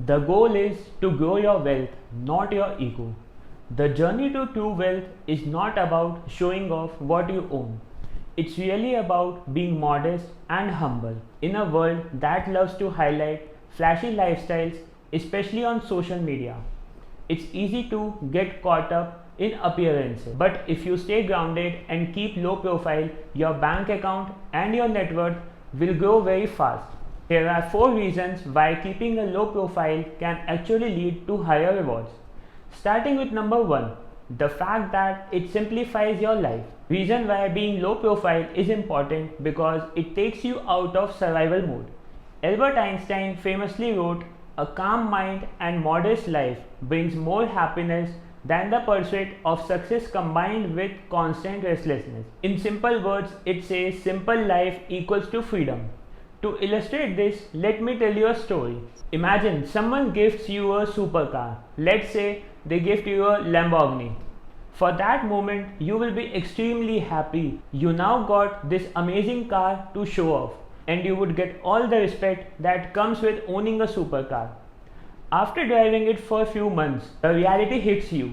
The goal is to grow your wealth, not your ego. The journey to true wealth is not about showing off what you own. It's really about being modest and humble in a world that loves to highlight flashy lifestyles, especially on social media. It's easy to get caught up in appearances, but if you stay grounded and keep low profile, your bank account and your net worth will grow very fast. Here are 4 reasons why keeping a low profile can actually lead to higher rewards. Starting with number 1, the fact that it simplifies your life. Reason why being low profile is important because it takes you out of survival mode. Albert Einstein famously wrote, "A calm mind and modest life brings more happiness than the pursuit of success combined with constant restlessness." In simple words, it says simple life equals to freedom. To illustrate this, let me tell you a story. Imagine someone gifts you a supercar. Let's say they gift you a Lamborghini. For that moment, you will be extremely happy. You now got this amazing car to show off, and you would get all the respect that comes with owning a supercar. After driving it for a few months, the reality hits you.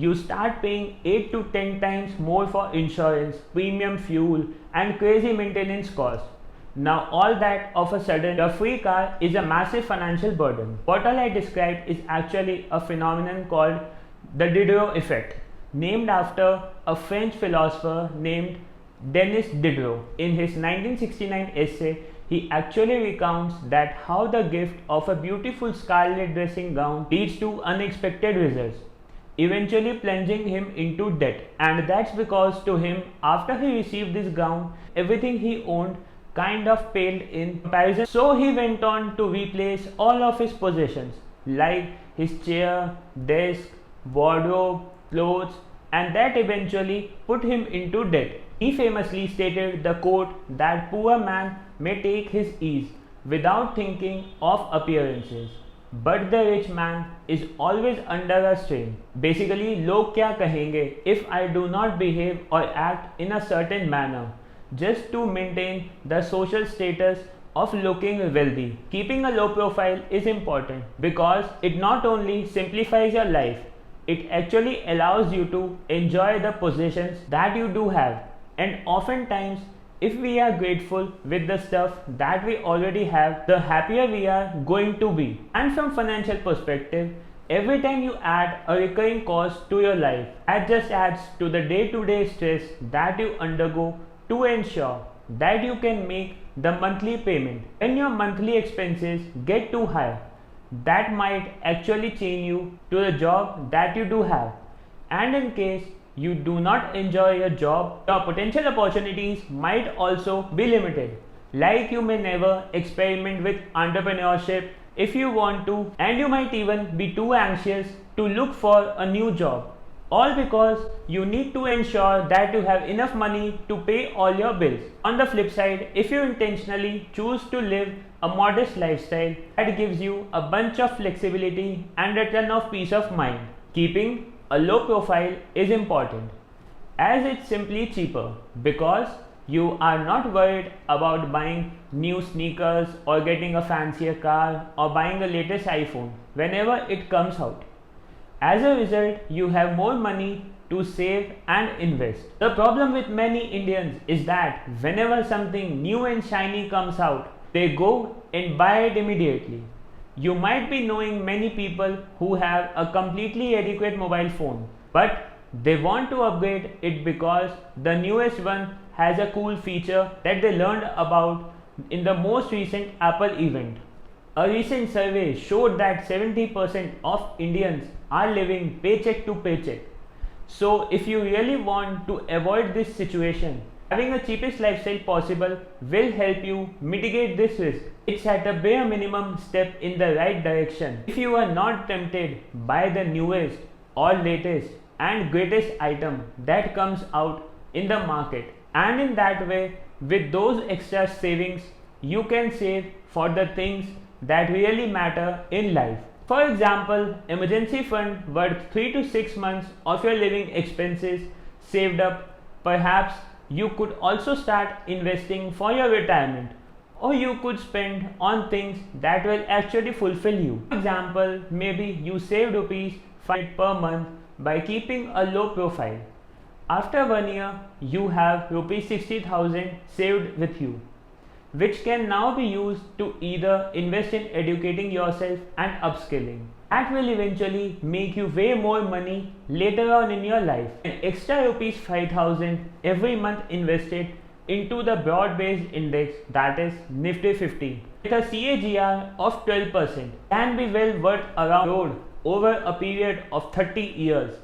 You start paying 8 to 10 times more for insurance, premium fuel, and crazy maintenance costs. Now all that of a sudden your free car is a massive financial burden. What all I described is actually a phenomenon called the Diderot effect, named after a French philosopher named Denis Diderot. In his 1969 essay, he actually recounts that how the gift of a beautiful scarlet dressing gown leads to unexpected results, eventually plunging him into debt. And that's because to him, after he received this gown, everything he owned kind of paled in comparison. So he went on to replace all of his possessions like his chair, desk, wardrobe, clothes, and that eventually put him into debt. He famously stated the quote that poor man may take his ease without thinking of appearances, but the rich man is always under a strain. Basically, log kya kahenge if I do not behave or act in a certain manner just to maintain the social status of looking wealthy. Keeping a low profile is important because it not only simplifies your life, it actually allows you to enjoy the possessions that you do have. And oftentimes, if we are grateful with the stuff that we already have, the happier we are going to be. And from financial perspective, every time you add a recurring cost to your life, that just adds to the day-to-day stress that you undergo to ensure that you can make the monthly payment. When your monthly expenses get too high, that might actually chain you to the job that you do have. And in case you do not enjoy your job, your potential opportunities might also be limited. Like you may never experiment with entrepreneurship if you want to, and you might even be too anxious to look for a new job. All because you need to ensure that you have enough money to pay all your bills. On the flip side, if you intentionally choose to live a modest lifestyle, that gives you a bunch of flexibility and a ton of peace of mind. Keeping a low profile is important as it's simply cheaper because you are not worried about buying new sneakers or getting a fancier car or buying the latest iPhone whenever it comes out. As a result, you have more money to save and invest. The problem with many Indians is that whenever something new and shiny comes out, they go and buy it immediately. You might be knowing many people who have a completely adequate mobile phone, but they want to upgrade it because the newest one has a cool feature that they learned about in the most recent Apple event. A recent survey showed that 70% of Indians are living paycheck to paycheck. So if you really want to avoid this situation, having the cheapest lifestyle possible will help you mitigate this risk. It's at a bare minimum step in the right direction. If you are not tempted by the newest or latest and greatest item that comes out in the market, and in that way, with those extra savings, you can save for the things that really matter in life. For example, emergency fund worth 3 to 6 months of your living expenses saved up. Perhaps you could also start investing for your retirement or you could spend on things that will actually fulfill you. For example, maybe you save rupees 5 per month by keeping a low profile. After 1 year, you have rupees 60,000 saved with you, which can now be used to either invest in educating yourself and upskilling. That will eventually make you way more money later on in your life. An extra rupees 5,000 every month invested into the broad-based index, that is Nifty 50, with a CAGR of 12% can be well worth around crore over a period of 30 years,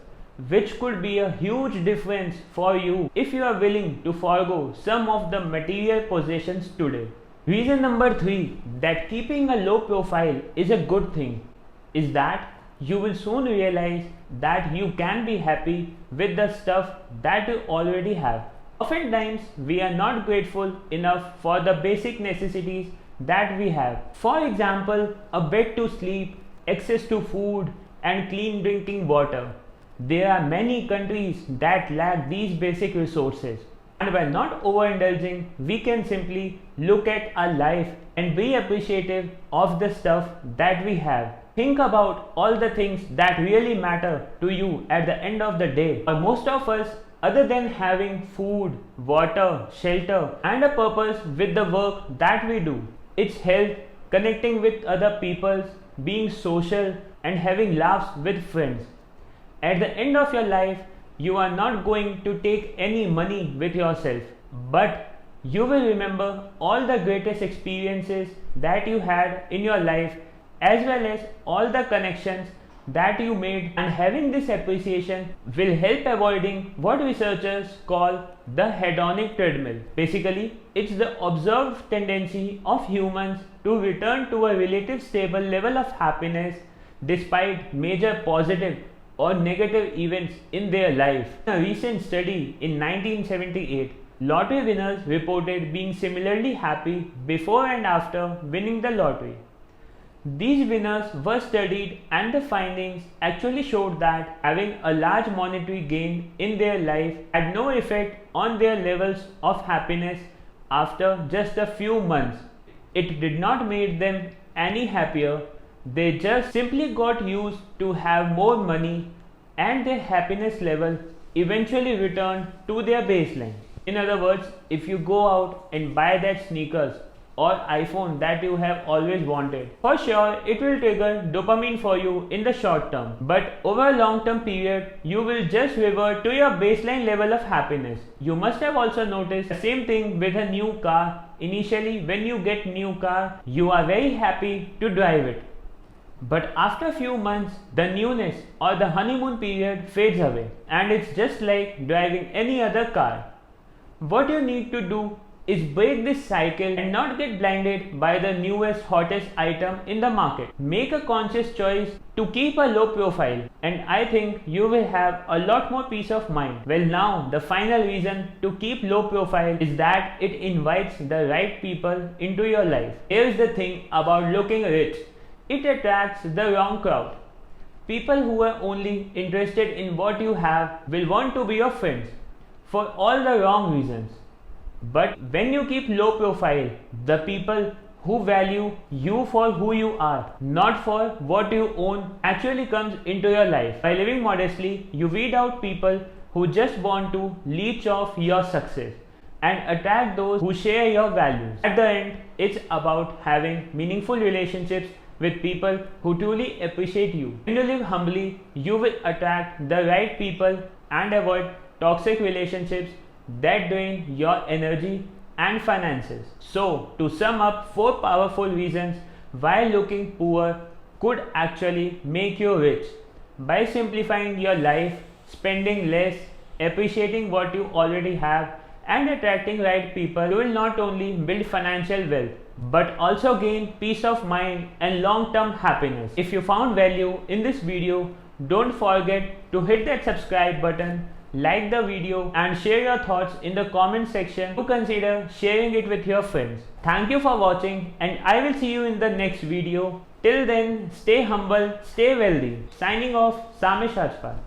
which could be a huge difference for you if you are willing to forego some of the material possessions today. Reason number 3 that keeping a low profile is a good thing is that you will soon realize that you can be happy with the stuff that you already have. Oftentimes, we are not grateful enough for the basic necessities that we have. For example, a bed to sleep, access to food, and clean drinking water. There are many countries that lack these basic resources. And by not overindulging, we can simply look at our life and be appreciative of the stuff that we have. Think about all the things that really matter to you at the end of the day. For most of us, other than having food, water, shelter, and a purpose with the work that we do, it's health, connecting with other people, being social, and having laughs with friends. At the end of your life, you are not going to take any money with yourself, but you will remember all the greatest experiences that you had in your life, as well as all the connections that you made, and having this appreciation will help avoiding what researchers call the hedonic treadmill. Basically, it's the observed tendency of humans to return to a relative stable level of happiness despite major positive or negative events in their life. In a recent study in 1978, lottery winners reported being similarly happy before and after winning the lottery. These winners were studied and the findings actually showed that having a large monetary gain in their life had no effect on their levels of happiness after just a few months. It did not make them any happier, they just simply got used to have more money and their happiness level eventually returned to their baseline. In other words, if you go out and buy that sneakers or iPhone that you have always wanted, for sure it will trigger dopamine for you in the short term, but over a long term period you will just revert to your baseline level of happiness. You must have also noticed the same thing with a new car. Initially, when you get new car, you are very happy to drive it, but after a few months the newness or the honeymoon period fades away and it's just like driving any other car. What you need to do is break this cycle and not get blinded by the newest hottest item in the market. Make a conscious choice to keep a low profile, and I think you will have a lot more peace of mind. Well, now the final reason to keep low profile is that it invites the right people into your life. Here's the thing about looking rich. It attracts the wrong crowd. People who are only interested in what you have will want to be your friends for all the wrong reasons. But when you keep low profile, the people who value you for who you are, not for what you own, actually comes into your life. By living modestly, you weed out people who just want to leech off your success and attract those who share your values. At the end, it's about having meaningful relationships with people who truly appreciate you. When you live humbly, you will attract the right people and avoid toxic relationships that drain your energy and finances. So, to sum up, 4 powerful reasons why looking poor could actually make you rich. By simplifying your life, spending less, appreciating what you already have, and attracting right people, you will not only build financial wealth but also gain peace of mind and long-term happiness. If you found value in this video, don't forget to hit that subscribe button, like the video, and share your thoughts in the comment section. Do consider sharing it with your friends. Thank you for watching, and I will see you in the next video. Till then, stay humble, stay wealthy. Signing off, Samish Rajpal.